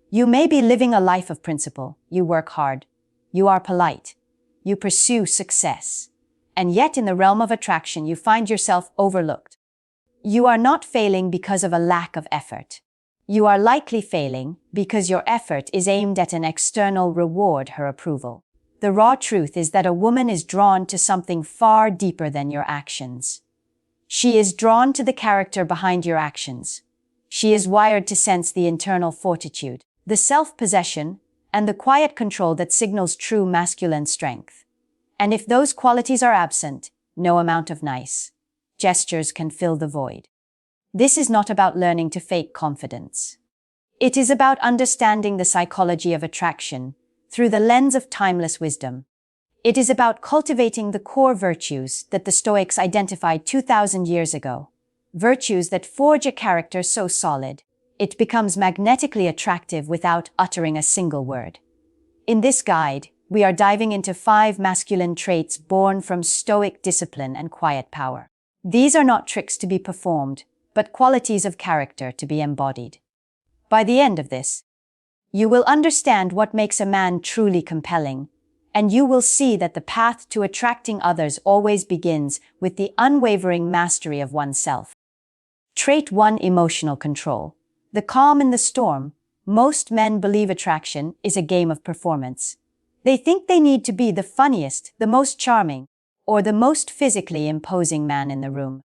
You may be living a life of principle. You work hard. You are polite. You pursue success. And yet in the realm of attraction, you find yourself overlooked. You are not failing because of a lack of effort. You are likely failing because your effort is aimed at an external reward, her approval. The raw truth is that a woman is drawn to something far deeper than your actions. She is drawn to the character behind your actions. She is wired to sense the internal fortitude, the self-possession, and the quiet control that signals true masculine strength. And if those qualities are absent, no amount of nice gestures can fill the void. This is not about learning to fake confidence. It is about understanding the psychology of attraction through the lens of timeless wisdom. It is about cultivating the core virtues that the Stoics identified 2,000 years ago, virtues that forge a character so solid, it becomes magnetically attractive without uttering a single word. In this guide, we are diving into 5 masculine traits born from Stoic discipline and quiet power. These are not tricks to be performed, but qualities of character to be embodied. By the end of this, you will understand what makes a man truly compelling, and you will see that the path to attracting others always begins with the unwavering mastery of oneself. Trait 1: emotional control. The calm in the storm. Most men believe attraction is a game of performance. They think they need to be the funniest, the most charming, or the most physically imposing man in the room.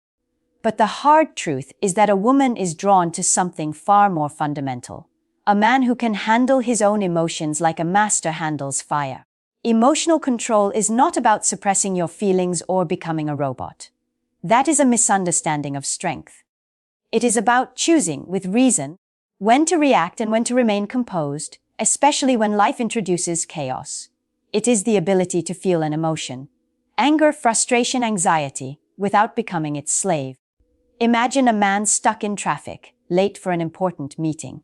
But the hard truth is that a woman is drawn to something far more fundamental. A man who can handle his own emotions like a master handles fire. Emotional control is not about suppressing your feelings or becoming a robot. That is a misunderstanding of strength. It is about choosing, with reason, when to react and when to remain composed, especially when life introduces chaos. It is the ability to feel an emotion, anger, frustration, anxiety, without becoming its slave. Imagine a man stuck in traffic, late for an important meeting.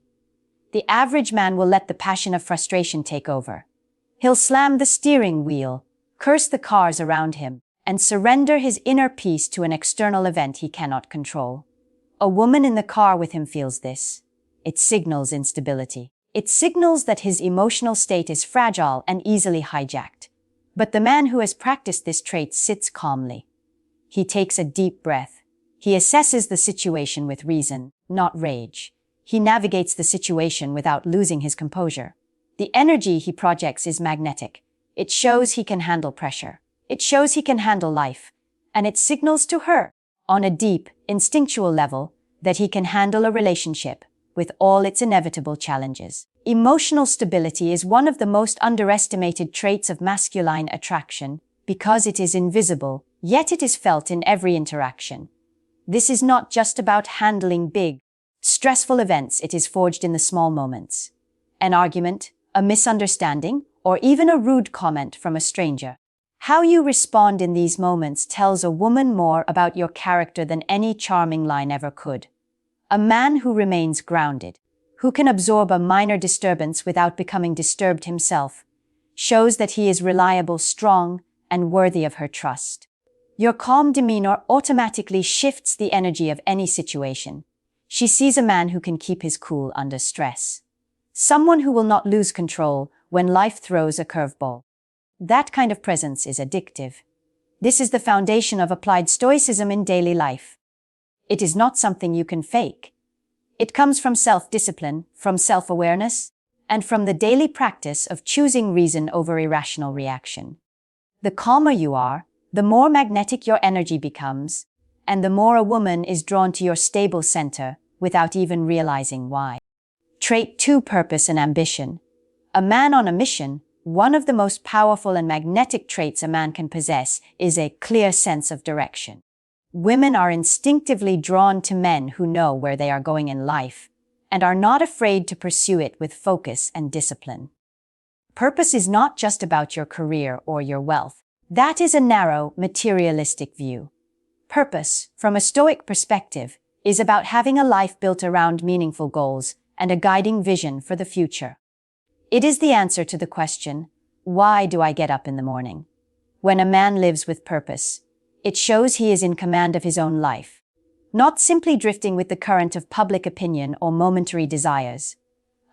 The average man will let the passion of frustration take over. He'll slam the steering wheel, curse the cars around him, and surrender his inner peace to an external event he cannot control. A woman in the car with him feels this. It signals instability. It signals that his emotional state is fragile and easily hijacked. But the man who has practiced this trait sits calmly. He takes a deep breath. He assesses the situation with reason, not rage. He navigates the situation without losing his composure. The energy he projects is magnetic. It shows he can handle pressure. It shows he can handle life. And it signals to her, on a deep, instinctual level, that he can handle a relationship with all its inevitable challenges. Emotional stability is one of the most underestimated traits of masculine attraction because it is invisible, yet it is felt in every interaction. This is not just about handling big, stressful events. It is forged in the small moments. An argument, a misunderstanding, or even a rude comment from a stranger. How you respond in these moments tells a woman more about your character than any charming line ever could. A man who remains grounded, who can absorb a minor disturbance without becoming disturbed himself, shows that he is reliable, strong, and worthy of her trust. Your calm demeanor automatically shifts the energy of any situation. She sees a man who can keep his cool under stress. Someone who will not lose control when life throws a curveball. That kind of presence is addictive. This is the foundation of applied stoicism in daily life. It is not something you can fake. It comes from self-discipline, from self-awareness, and from the daily practice of choosing reason over irrational reaction. The calmer you are, the more magnetic your energy becomes, and the more a woman is drawn to your stable center without even realizing why. Trait 2: purpose and ambition. A man on a mission, one of the most powerful and magnetic traits a man can possess is a clear sense of direction. Women are instinctively drawn to men who know where they are going in life and are not afraid to pursue it with focus and discipline. Purpose is not just about your career or your wealth. That is a narrow, materialistic view. Purpose, from a Stoic perspective, is about having a life built around meaningful goals and a guiding vision for the future. It is the answer to the question, why do I get up in the morning? When a man lives with purpose, it shows he is in command of his own life, not simply drifting with the current of public opinion or momentary desires.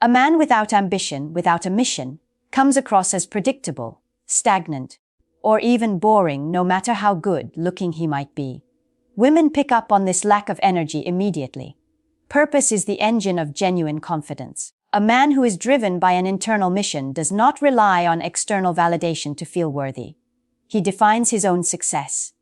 A man without ambition, without a mission, comes across as predictable, stagnant, or even boring, no matter how good-looking he might be. Women pick up on this lack of energy immediately. Purpose is the engine of genuine confidence. A man who is driven by an internal mission does not rely on external validation to feel worthy. He defines his own success.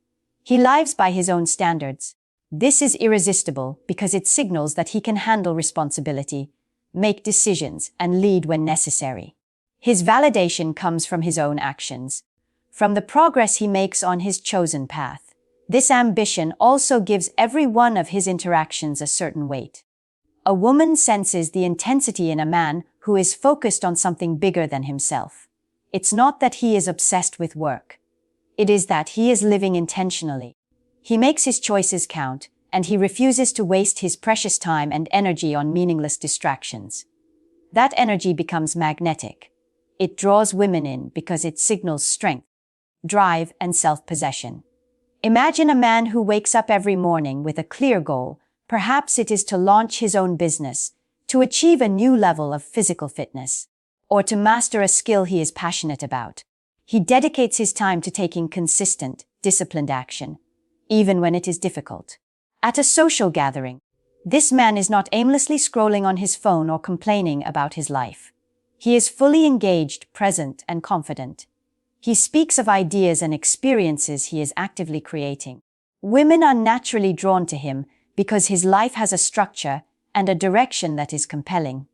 He lives by his own standards. This is irresistible because it signals that he can handle responsibility, make decisions, and lead when necessary. His validation comes from his own actions, from the progress he makes on his chosen path. This ambition also gives every one of his interactions a certain weight. A woman senses the intensity in a man who is focused on something bigger than himself. It's not that he is obsessed with work. It is that he is living intentionally. He makes his choices count, and he refuses to waste his precious time and energy on meaningless distractions. That energy becomes magnetic. It draws women in because it signals strength, drive, and self-possession. Imagine a man who wakes up every morning with a clear goal. Perhaps it is to launch his own business, to achieve a new level of physical fitness, or to master a skill he is passionate about. He dedicates his time to taking consistent, disciplined action, even when it is difficult. At a social gathering, this man is not aimlessly scrolling on his phone or complaining about his life. He is fully engaged, present, and confident. He speaks of ideas and experiences he is actively creating. Women are naturally drawn to him because his life has a structure and a direction that is compelling.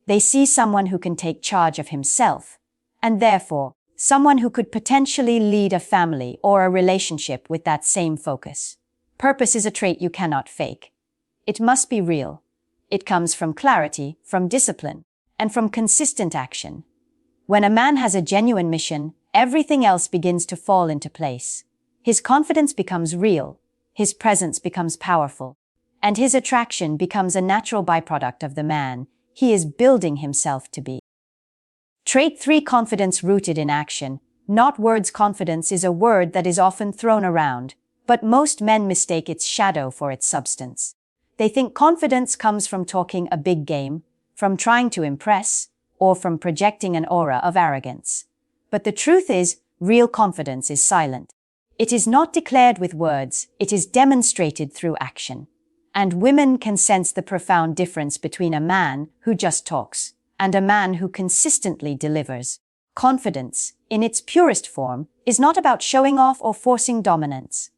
They see someone who can take charge of himself, and therefore, someone who could potentially lead a family or a relationship with that same focus. Purpose is a trait you cannot fake. It must be real. It comes from clarity, from discipline, and from consistent action. When a man has a genuine mission, everything else begins to fall into place. His confidence becomes real, his presence becomes powerful, and his attraction becomes a natural byproduct of the man he is building himself to be. Trait 3: confidence rooted in action. Not words. Confidence is a word that is often thrown around, but most men mistake its shadow for its substance. They think confidence comes from talking a big game, from trying to impress, or from projecting an aura of arrogance. But the truth is, real confidence is silent. It is not declared with words, it is demonstrated through action. And women can sense the profound difference between a man who just talks and a man who consistently delivers. Confidence, in its purest form, is not about showing off or forcing dominance.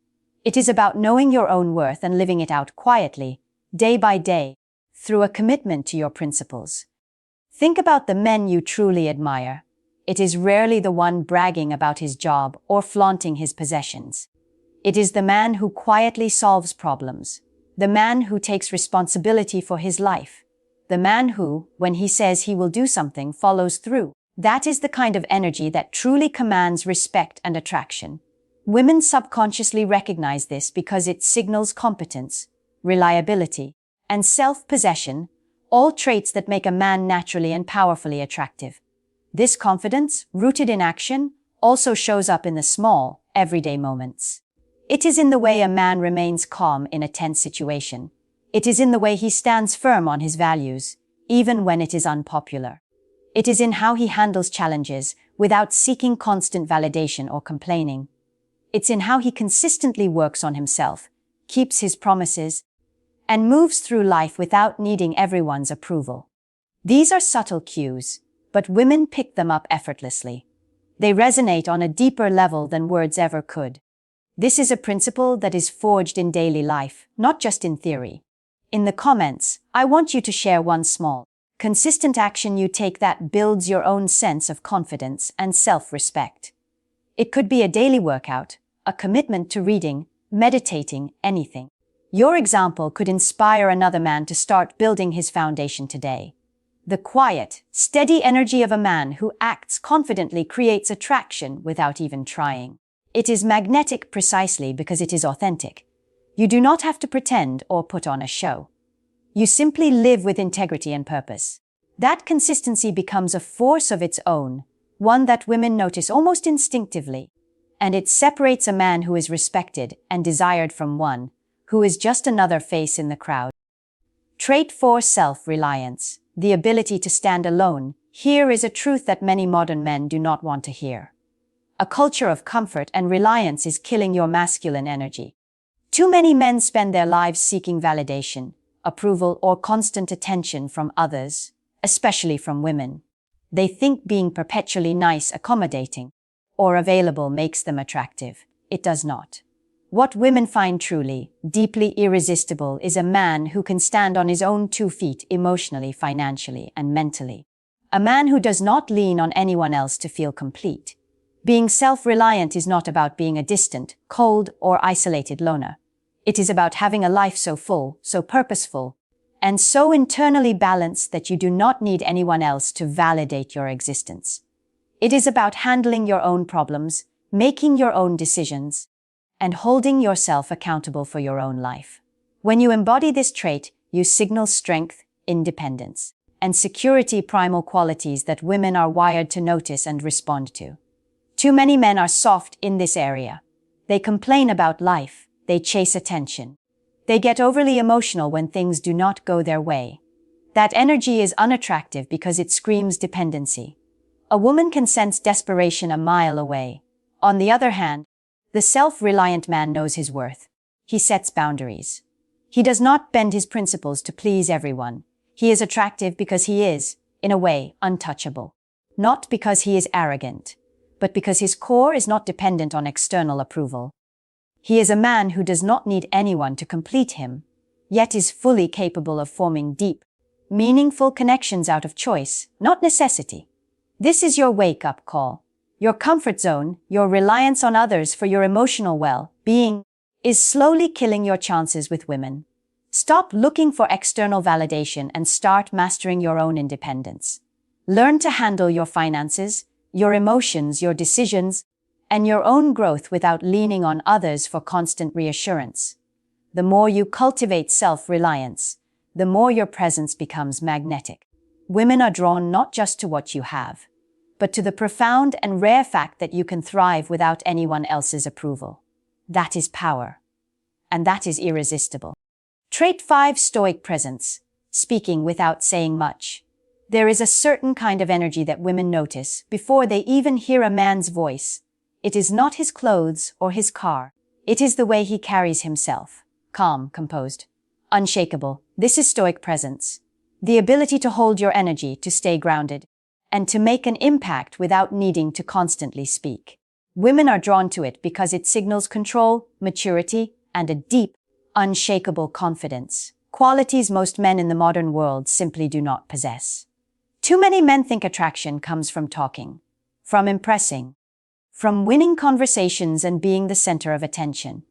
It is about knowing your own worth and living it out quietly, day by day, through a commitment to your principles. Think about the men you truly admire. It is rarely the one bragging about his job or flaunting his possessions. It is the man who quietly solves problems, the man who takes responsibility for his life, the man who, when he says he will do something, follows through. That is the kind of energy that truly commands respect and attraction. Women subconsciously recognize this because it signals competence, reliability, and self-possession, all traits that make a man naturally and powerfully attractive. This confidence, rooted in action, also shows up in the small, everyday moments. It is in the way a man remains calm in a tense situation. It is in the way he stands firm on his values, even when it is unpopular. It is in how he handles challenges without seeking constant validation or complaining. It's in how he consistently works on himself, keeps his promises, and moves through life without needing everyone's approval. These are subtle cues, but women pick them up effortlessly. They resonate on a deeper level than words ever could. This is a principle that is forged in daily life, not just in theory. In the comments, I want you to share one small, consistent action you take that builds your own sense of confidence and self-respect. It could be a daily workout, a commitment to reading, meditating, anything. Your example could inspire another man to start building his foundation today. The quiet, steady energy of a man who acts confidently creates attraction without even trying. It is magnetic precisely because it is authentic. You do not have to pretend or put on a show. You simply live with integrity and purpose. That consistency becomes a force of its own, one that women notice almost instinctively. And it separates a man who is respected and desired from one who is just another face in the crowd. Trait 4: self-reliance. the ability to stand alone. Here is a truth that many modern men do not want to hear. A culture of comfort and reliance is killing your masculine energy. Too many men spend their lives seeking validation, approval, or constant attention from others, especially from women. They think being perpetually nice, accommodating, or available makes them attractive. It does not. What women find truly, deeply irresistible is a man who can stand on his own 2 feet emotionally, financially, and mentally. A man who does not lean on anyone else to feel complete. Being self-reliant is not about being a distant, cold, or isolated loner. It is about having a life so full, so purposeful, and so internally balanced that you do not need anyone else to validate your existence. It is about handling your own problems, making your own decisions, and holding yourself accountable for your own life. When you embody this trait, you signal strength, independence, and security, primal qualities that women are wired to notice and respond to. Too many men are soft in this area. They complain about life, they chase attention. They get overly emotional when things do not go their way. That energy is unattractive because it screams dependency. A woman can sense desperation a mile away. On the other hand, the self-reliant man knows his worth. He sets boundaries. He does not bend his principles to please everyone. He is attractive because he is, in a way, untouchable. Not because he is arrogant, but because his core is not dependent on external approval. He is a man who does not need anyone to complete him, yet is fully capable of forming deep, meaningful connections out of choice, not necessity. This is your wake-up call. Your comfort zone, your reliance on others for your emotional well-being, is slowly killing your chances with women. Stop looking for external validation and start mastering your own independence. Learn to handle your finances, your emotions, your decisions, and your own growth without leaning on others for constant reassurance. The more you cultivate self-reliance, the more your presence becomes magnetic. Women are drawn not just to what you have, but to the profound and rare fact that you can thrive without anyone else's approval. That is power. And that is irresistible. Trait 5: Stoic presence, speaking without saying much. There is a certain kind of energy that women notice before they even hear a man's voice. It is not his clothes or his car. It is the way he carries himself. Calm, composed, unshakable. This is Stoic presence. The ability to hold your energy, to stay grounded, and to make an impact without needing to constantly speak. Women are drawn to it because it signals control, maturity, and a deep, unshakable confidence, qualities most men in the modern world simply do not possess. Too many men think attraction comes from talking, from impressing, from winning conversations and being the center of attention.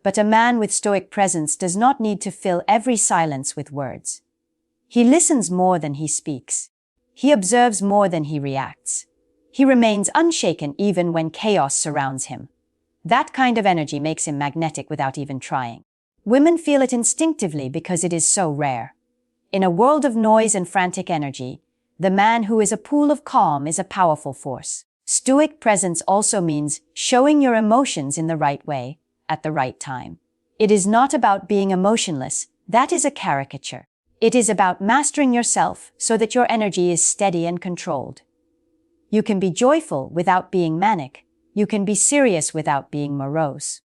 But a man with Stoic presence does not need to fill every silence with words. He listens more than he speaks. He observes more than he reacts. He remains unshaken even when chaos surrounds him. That kind of energy makes him magnetic without even trying. Women feel it instinctively because it is so rare. In a world of noise and frantic energy, the man who is a pool of calm is a powerful force. Stoic presence also means showing your emotions in the right way, at the right time. It is not about being emotionless. That is a caricature. It is about mastering yourself so that your energy is steady and controlled. You can be joyful without being manic. You can be serious without being morose.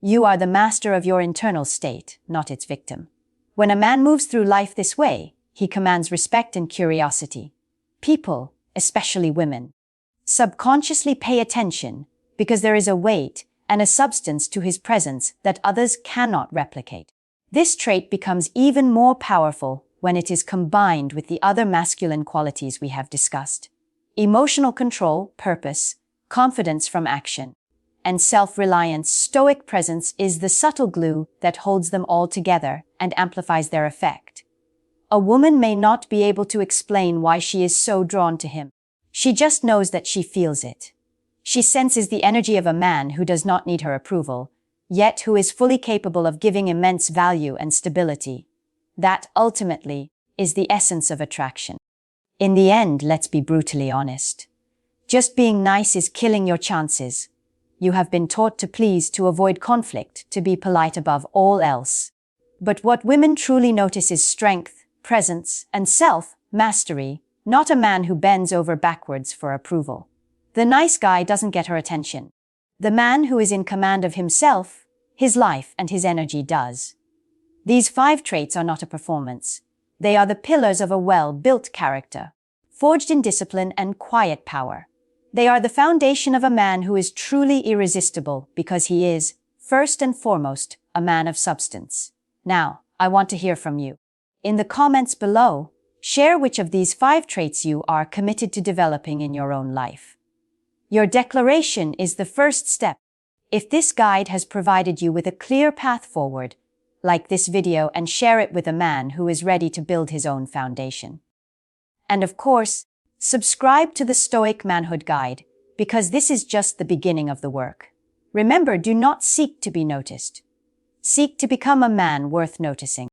You are the master of your internal state, not its victim. When a man moves through life this way, he commands respect and curiosity. People, especially women, subconsciously pay attention because there is a weight and a substance to his presence that others cannot replicate. This trait becomes even more powerful when it is combined with the other masculine qualities we have discussed: emotional control, purpose, confidence from action, and self-reliance. Stoic presence is the subtle glue that holds them all together and amplifies their effect. A woman may not be able to explain why she is so drawn to him. She just knows that she feels it. She senses the energy of a man who does not need her approval, yet who is fully capable of giving immense value and stability. That, ultimately, is the essence of attraction. In the end, let's be brutally honest. Just being nice is killing your chances. You have been taught to please, to avoid conflict, to be polite above all else. But what women truly notice is strength, presence, and mastery, not a man who bends over backwards for approval. The nice guy doesn't get her attention. The man who is in command of himself, his life, and his energy does. These 5 traits are not a performance. They are the pillars of a well-built character, forged in discipline and quiet power. They are the foundation of a man who is truly irresistible because he is, first and foremost, a man of substance. Now, I want to hear from you. In the comments below, share which of these 5 traits you are committed to developing in your own life. Your declaration is the first step. If this guide has provided you with a clear path forward, like this video and share it with a man who is ready to build his own foundation. And of course, subscribe to the Stoic Manhood Guide, because this is just the beginning of the work. Remember, do not seek to be noticed. Seek to become a man worth noticing.